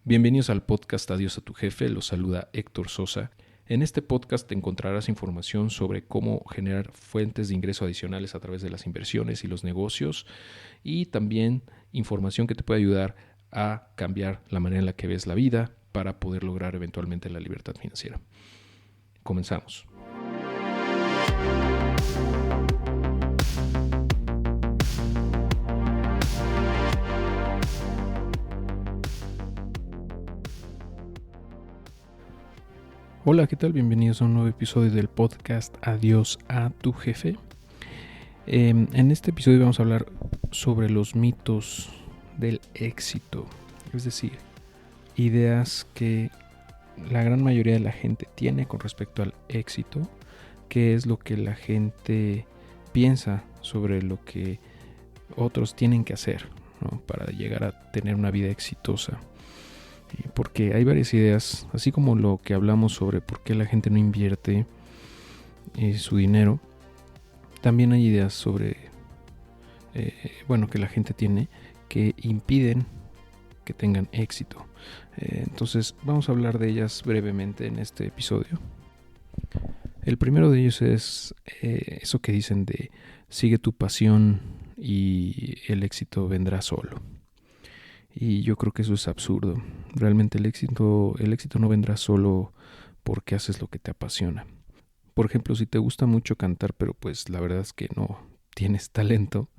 Bienvenidos al podcast Adiós a tu jefe, los saluda Héctor Sosa. En este podcast te encontrarás información sobre cómo generar fuentes de ingreso adicionales a través de las inversiones y los negocios y también información que te puede ayudar a cambiar la manera en la que ves la vida para poder lograr eventualmente la libertad financiera. Comenzamos. Hola, ¿qué tal? Bienvenidos a un nuevo episodio del podcast Adiós a tu jefe. En este episodio vamos a hablar sobre los mitos del éxito, es decir, ideas que la gran mayoría de la gente tiene con respecto al éxito, qué es lo que la gente piensa sobre lo que otros tienen que hacer, ¿no?, para llegar a tener una vida exitosa. Porque hay varias ideas, así como lo que hablamos sobre por qué la gente no invierte su dinero, también hay ideas sobre, que la gente tiene que impiden que tengan éxito. Entonces vamos a hablar de ellas brevemente en este episodio. El primero de ellos es eso que dicen de sigue tu pasión y el éxito vendrá solo. Y yo creo que eso es absurdo. Realmente el éxito no vendrá solo porque haces lo que te apasiona. Por ejemplo, si te gusta mucho cantar, pero pues la verdad es que no tienes talento,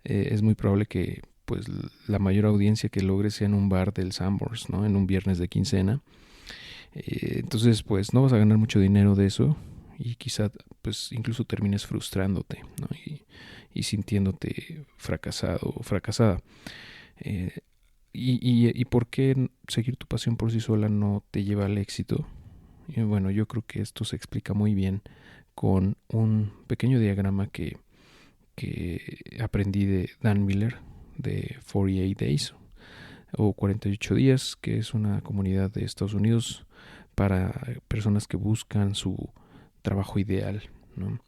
es muy probable que pues la mayor audiencia que logres sea en un bar del Sanborns, ¿no?, en un viernes de quincena. Entonces pues no vas a ganar mucho dinero de eso y quizá pues incluso termines frustrándote, ¿no?, y sintiéndote fracasado o fracasada. ¿Y por qué seguir tu pasión por sí sola no te lleva al éxito? Y bueno, yo creo que esto se explica muy bien con un pequeño diagrama que aprendí de Dan Miller de 48 Days o 48 días, que es una comunidad de Estados Unidos para personas que buscan su trabajo ideal, ¿no?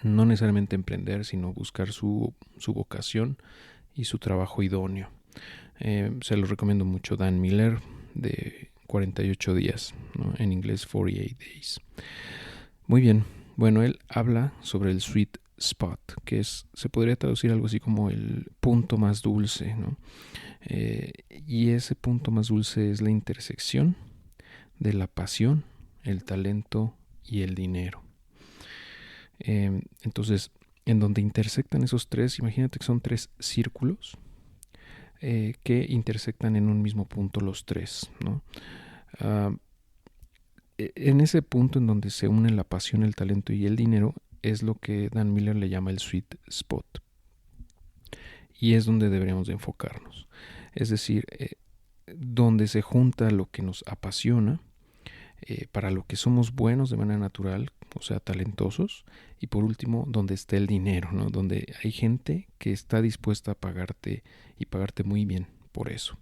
No necesariamente emprender, sino buscar su vocación y su trabajo idóneo. Se lo recomiendo mucho, Dan Miller de 48 días, ¿no?, en inglés 48 Days. Muy bien, bueno, él habla sobre el sweet spot, que se podría traducir algo así como el punto más dulce, ¿no? Y ese punto más dulce es la intersección de la pasión, el talento y el dinero. Entonces, en donde intersectan esos tres, imagínate que son tres círculos que intersectan en un mismo punto los tres, ¿no? En ese punto en donde se unen la pasión, el talento y el dinero es lo que Dan Miller le llama el sweet spot. Y es donde deberíamos de enfocarnos. Es decir, donde se junta lo que nos apasiona, para lo que somos buenos de manera natural, o sea, talentosos, y por último, donde está el dinero, ¿no?, donde hay gente que está dispuesta a pagarte y pagarte muy bien por eso.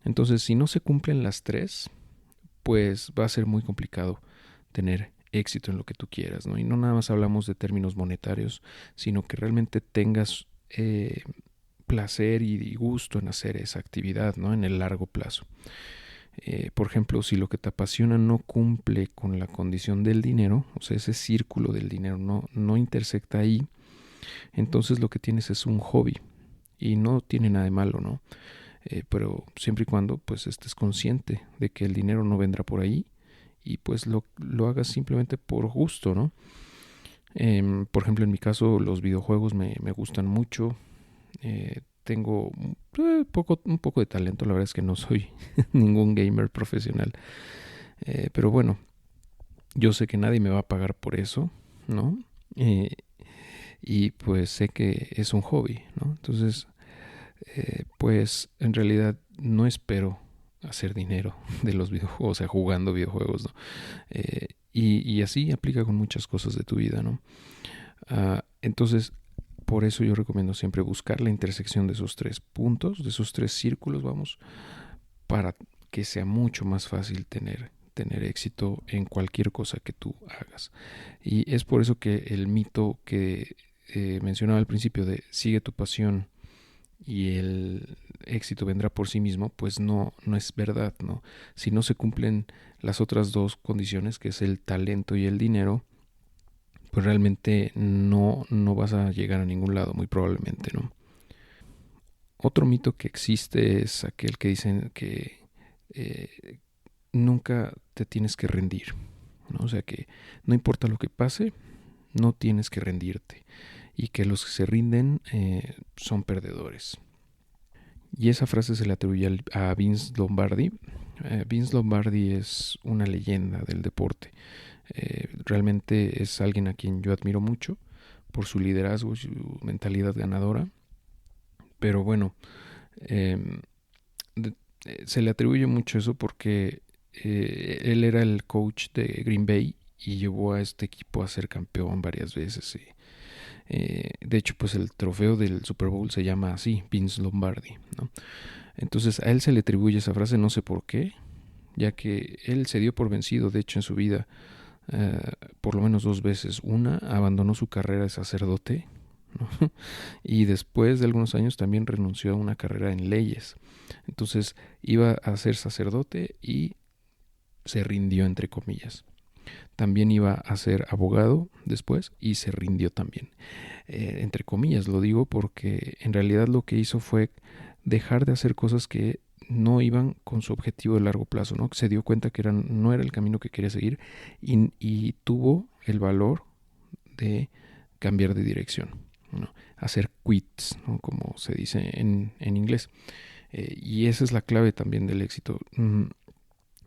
Entonces, si no se cumplen las tres, pues va a ser muy complicado tener éxito en lo que tú quieras, ¿no? Y no nada más hablamos de términos monetarios, sino que realmente tengas placer y gusto en hacer esa actividad, ¿no?, en el largo plazo. Por ejemplo, si lo que te apasiona no cumple con la condición del dinero, o sea, ese círculo del dinero no intersecta ahí, entonces lo que tienes es un hobby y no tiene nada de malo, ¿no? Pero siempre y cuando pues estés consciente de que el dinero no vendrá por ahí y pues lo hagas simplemente por gusto, ¿no? Por ejemplo, en mi caso los videojuegos me gustan mucho. Tengo un poco de talento, la verdad es que no soy ningún gamer profesional, pero bueno, yo sé que nadie me va a pagar por eso, ¿no? Y pues sé que es un hobby, ¿no? Entonces, pues en realidad no espero hacer dinero de los videojuegos, o sea, jugando videojuegos, ¿no? Y así aplica con muchas cosas de tu vida, ¿no? Entonces, por eso yo recomiendo siempre buscar la intersección de esos tres puntos, de esos tres círculos, para que sea mucho más fácil tener éxito en cualquier cosa que tú hagas. Y es por eso que el mito que mencionaba al principio de sigue tu pasión y el éxito vendrá por sí mismo, pues no es verdad, ¿no? Si no se cumplen las otras dos condiciones, que es el talento y el dinero, pues realmente no vas a llegar a ningún lado, muy probablemente, ¿no? Otro mito que existe es aquel que dicen que nunca te tienes que rendir, ¿no? O sea que no importa lo que pase, no tienes que rendirte, y que los que se rinden son perdedores. Y esa frase se le atribuye a Vince Lombardi. Vince Lombardi es una leyenda del deporte. Realmente es alguien a quien yo admiro mucho por su liderazgo y su mentalidad ganadora. Pero bueno, eh, se le atribuye mucho eso porque él era el coach de Green Bay y llevó a este equipo a ser campeón varias veces. De hecho, pues el trofeo del Super Bowl se llama así, Vince Lombardi, ¿no? Entonces a él se le atribuye esa frase, no sé por qué, ya que él se dio por vencido, de hecho, en su vida, por lo menos dos veces. Una, abandonó su carrera de sacerdote, ¿no? Y después de algunos años también renunció a una carrera en leyes. Entonces iba a ser sacerdote y se rindió, entre comillas. También iba a ser abogado después y se rindió también. Entre comillas lo digo porque en realidad lo que hizo fue dejar de hacer cosas que no iban con su objetivo de largo plazo, ¿no? Se dio cuenta que no era el camino que quería seguir y tuvo el valor de cambiar de dirección, ¿no? Hacer quits, ¿no? Como se dice en inglés. Y esa es la clave también del éxito.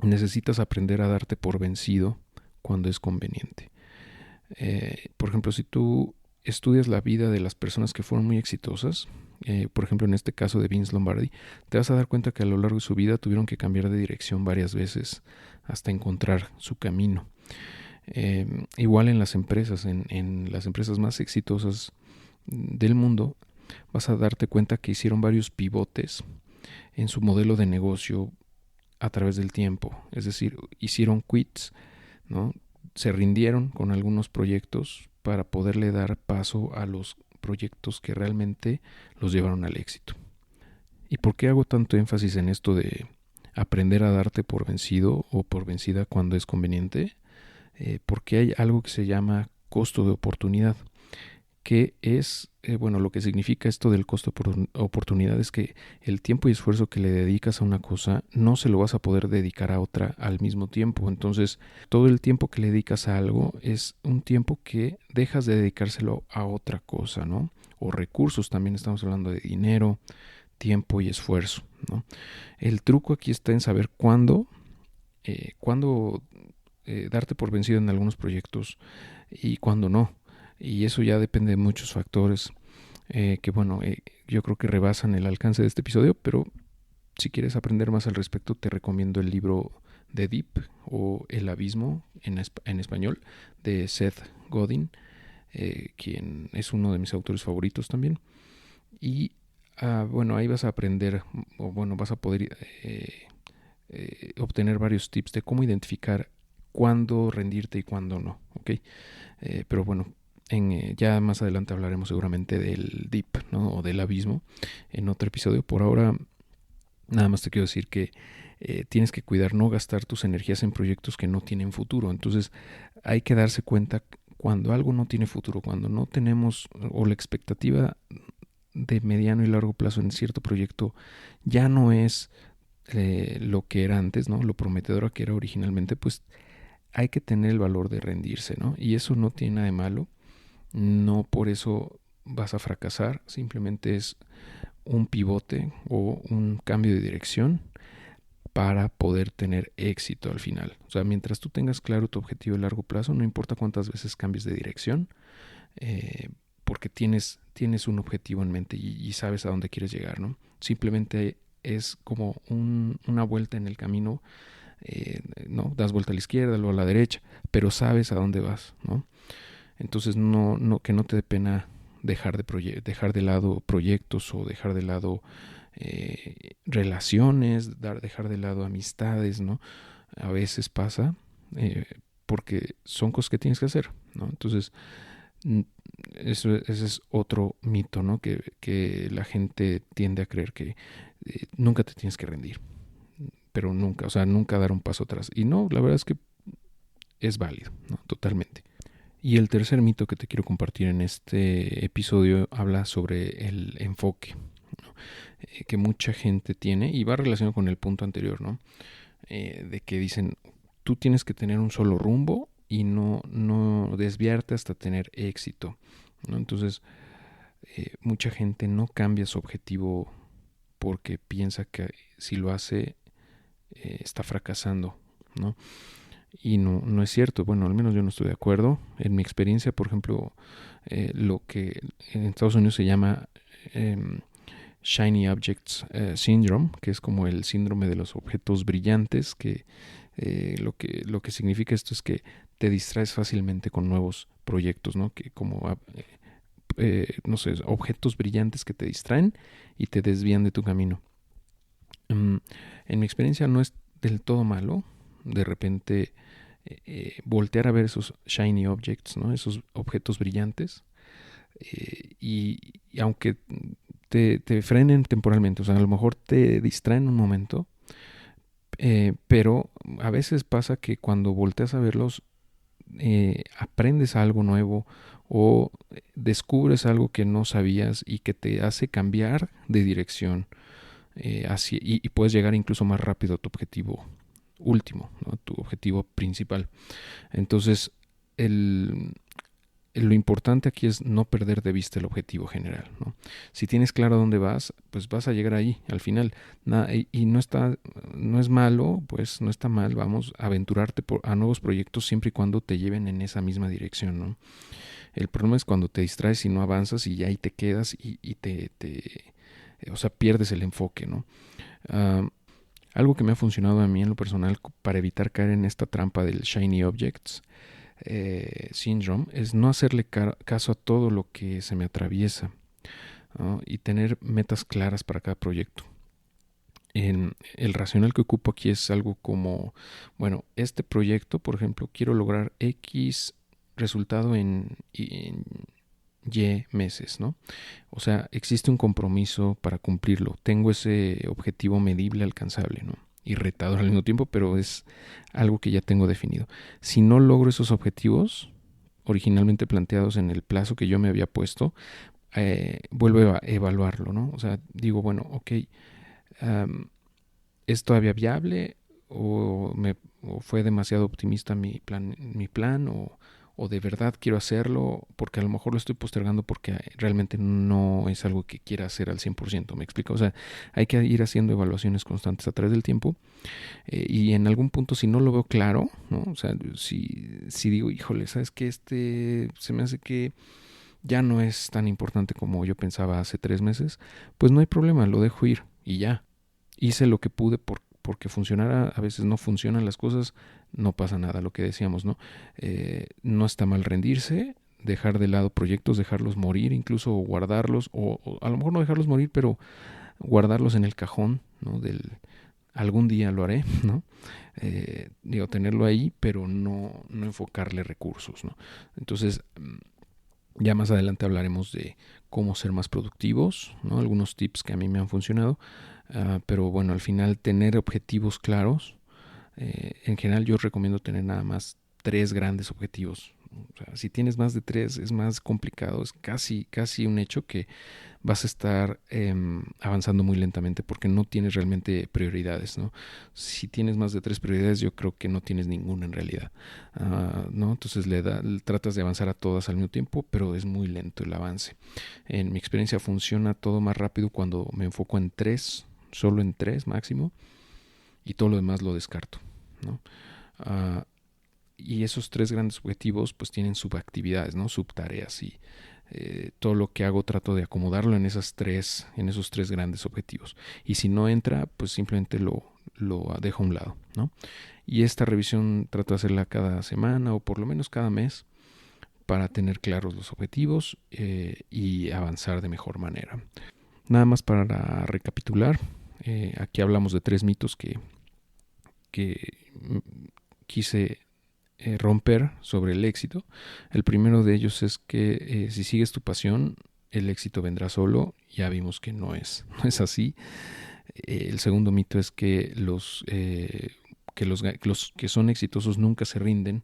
Necesitas aprender a darte por vencido cuando es conveniente. Por ejemplo, si tú estudias la vida de las personas que fueron muy exitosas, por ejemplo en este caso de Vince Lombardi, te vas a dar cuenta que a lo largo de su vida tuvieron que cambiar de dirección varias veces hasta encontrar su camino. Igual en las empresas, en las empresas más exitosas del mundo, vas a darte cuenta que hicieron varios pivotes en su modelo de negocio a través del tiempo. Es decir, hicieron quits, ¿no? Se rindieron con algunos proyectos para poderle dar paso a los proyectos que realmente los llevaron al éxito. ¿Y por qué hago tanto énfasis en esto de aprender a darte por vencido o por vencida cuando es conveniente? Porque hay algo que se llama costo de oportunidad, que es, bueno, lo que significa esto del costo por oportunidad es que el tiempo y esfuerzo que le dedicas a una cosa no se lo vas a poder dedicar a otra al mismo tiempo. Entonces, todo el tiempo que le dedicas a algo es un tiempo que dejas de dedicárselo a otra cosa, ¿no? O recursos, también estamos hablando de dinero, tiempo y esfuerzo, ¿no? El truco aquí está en saber cuándo darte por vencido en algunos proyectos y cuándo no. Y eso ya depende de muchos factores que, bueno, yo creo que rebasan el alcance de este episodio, pero si quieres aprender más al respecto, te recomiendo el libro The Deep o El Abismo en español de Seth Godin, quien es uno de mis autores favoritos también. Y bueno, ahí vas a aprender, o bueno, vas a poder obtener varios tips de cómo identificar cuándo rendirte y cuándo no, ¿ok? Pero bueno, ya más adelante hablaremos seguramente del deep, ¿no? O del abismo en otro episodio. Por ahora, nada más te quiero decir que tienes que cuidar no gastar tus energías en proyectos que no tienen futuro. Entonces hay que darse cuenta cuando algo no tiene futuro, cuando no tenemos o la expectativa de mediano y largo plazo en cierto proyecto ya no es lo que era antes, ¿no? Lo prometedora que era originalmente, pues hay que tener el valor de rendirse, ¿no? Y eso no tiene nada de malo. No por eso vas a fracasar, simplemente es un pivote o un cambio de dirección para poder tener éxito al final. O sea, mientras tú tengas claro tu objetivo a largo plazo, no importa cuántas veces cambies de dirección, porque tienes un objetivo en mente y sabes a dónde quieres llegar, ¿no? Simplemente es como una vuelta en el camino, ¿no? Das vuelta a la izquierda, luego a la derecha, pero sabes a dónde vas, ¿no? Entonces que no te dé pena dejar de lado proyectos o dejar de lado relaciones, dejar de lado amistades, ¿no? A veces pasa porque son cosas que tienes que hacer, ¿no? Entonces ese es otro mito, ¿no? Que la gente tiende a creer que nunca te tienes que rendir, pero nunca, o sea, nunca dar un paso atrás. Y no, la verdad es que es válido, ¿no? Totalmente. Y el tercer mito que te quiero compartir en este episodio habla sobre el enfoque, ¿no? Que mucha gente tiene y va relacionado con el punto anterior, ¿no? De que dicen, tú tienes que tener un solo rumbo y no desviarte hasta tener éxito, ¿no? Entonces, mucha gente no cambia su objetivo porque piensa que si lo hace está fracasando, ¿no? Y no es cierto. Bueno, al menos yo no estoy de acuerdo. En mi experiencia, por ejemplo, lo que en Estados Unidos se llama Shiny Objects Syndrome, que es como el síndrome de los objetos brillantes, que lo que significa esto es que te distraes fácilmente con nuevos proyectos, ¿no? Que como no sé, objetos brillantes que te distraen y te desvían de tu camino. En mi experiencia no es del todo malo de repente voltear a ver esos shiny objects, ¿no? Esos objetos brillantes, y aunque te frenen temporalmente, o sea, a lo mejor te distraen un momento, pero a veces pasa que cuando volteas a verlos aprendes algo nuevo o descubres algo que no sabías y que te hace cambiar de dirección, y puedes llegar incluso más rápido a tu objetivo último, ¿no? Tu objetivo principal. Entonces, lo importante aquí es no perder de vista el objetivo general, ¿no? Si tienes claro dónde vas, pues vas a llegar ahí al final. Y no es malo, pues no está mal, vamos a aventurarte a nuevos proyectos siempre y cuando te lleven en esa misma dirección, ¿no? El problema es cuando te distraes y no avanzas y ya ahí te quedas y o sea, pierdes el enfoque, ¿no? Algo que me ha funcionado a mí en lo personal para evitar caer en esta trampa del shiny objects syndrome es no hacerle caso a todo lo que se me atraviesa, ¿no? Y tener metas claras para cada proyecto. El racional que ocupo aquí es algo como, bueno, este proyecto, por ejemplo, quiero lograr X resultado en Y meses, ¿no? O sea, existe un compromiso para cumplirlo. Tengo ese objetivo medible, alcanzable, ¿no? Y retador al mismo tiempo, pero es algo que ya tengo definido. Si no logro esos objetivos originalmente planteados en el plazo que yo me había puesto, vuelvo a evaluarlo, ¿no? O sea, digo, bueno, ok, ¿es todavía viable o fue demasiado optimista mi plan o de verdad quiero hacerlo porque a lo mejor lo estoy postergando porque realmente no es algo que quiera hacer al 100%, ¿me explico? O sea, hay que ir haciendo evaluaciones constantes a través del tiempo, y en algún punto si no lo veo claro, ¿no? O sea, si digo, híjole, ¿sabes qué? Se me hace que ya no es tan importante como yo pensaba hace 3 meses, pues no hay problema, lo dejo ir y ya. Hice lo que pude porque funcionara, a veces no funcionan las cosas, no pasa nada, lo que decíamos, ¿no? No está mal rendirse, dejar de lado proyectos, dejarlos morir, incluso guardarlos, o a lo mejor no dejarlos morir, pero guardarlos en el cajón, ¿no? Algún día lo haré, ¿no? Digo, tenerlo ahí, pero no enfocarle recursos, ¿no? Entonces, ya más adelante hablaremos de cómo ser más productivos, ¿no? Algunos tips que a mí me han funcionado. Pero bueno, al final tener objetivos claros. En general yo recomiendo tener nada más 3 grandes objetivos. O sea, si tienes más de 3 es más complicado, es casi un hecho que vas a estar avanzando muy lentamente porque no tienes realmente prioridades, ¿no? Si tienes más de 3 prioridades, yo creo que no tienes ninguna en realidad, ¿no? Entonces tratas de avanzar a todas al mismo tiempo, pero es muy lento el avance. En mi experiencia funciona todo más rápido cuando me enfoco en 3, solo en 3 máximo, y todo lo demás lo descarto, ¿no? Y esos 3 grandes objetivos pues tienen subactividades, ¿no? Subtareas, y todo lo que hago trato de acomodarlo en esos 3 grandes objetivos. Y si no entra, pues simplemente lo dejo a un lado, ¿no? Y esta revisión trato de hacerla cada semana o por lo menos cada mes para tener claros los objetivos, y avanzar de mejor manera. Nada más para recapitular, aquí hablamos de 3 mitos que quise romper sobre el éxito. El primero de ellos es que si sigues tu pasión, el éxito vendrá solo. Ya vimos que no es así. El segundo mito es que los que son exitosos nunca se rinden,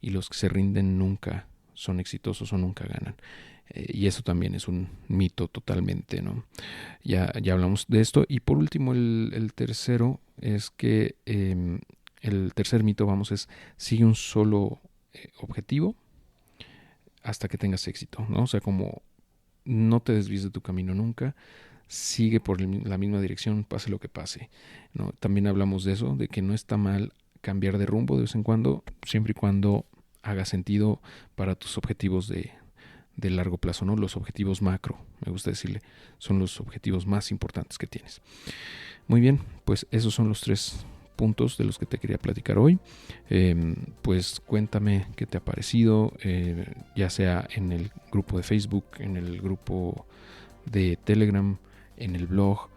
y los que se rinden nunca son exitosos o nunca ganan. Y eso también es un mito totalmente, ¿no? Ya hablamos de esto. Y por último, el tercero es que el tercer mito, es sigue un solo objetivo hasta que tengas éxito, ¿no? O sea, como no te desvíes de tu camino nunca, sigue por la misma dirección, pase lo que pase, ¿no? También hablamos de eso, de que no está mal cambiar de rumbo de vez en cuando, siempre y cuando haga sentido para tus objetivos de largo plazo, ¿no? Los objetivos macro, me gusta decirle, son los objetivos más importantes que tienes. Muy bien, pues esos son los 3 puntos de los que te quería platicar hoy. Pues cuéntame qué te ha parecido, ya sea en el grupo de Facebook, en el grupo de Telegram, en el blog,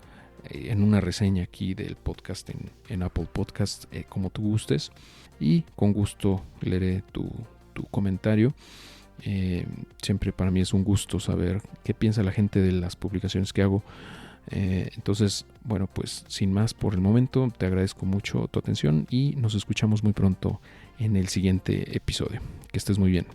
en una reseña aquí del podcast en Apple Podcast, como tú gustes, y con gusto leeré tu comentario. Siempre para mí es un gusto saber qué piensa la gente de las publicaciones que hago. Entonces, bueno, pues sin más por el momento, te agradezco mucho tu atención y nos escuchamos muy pronto en el siguiente episodio. Que estés muy bien.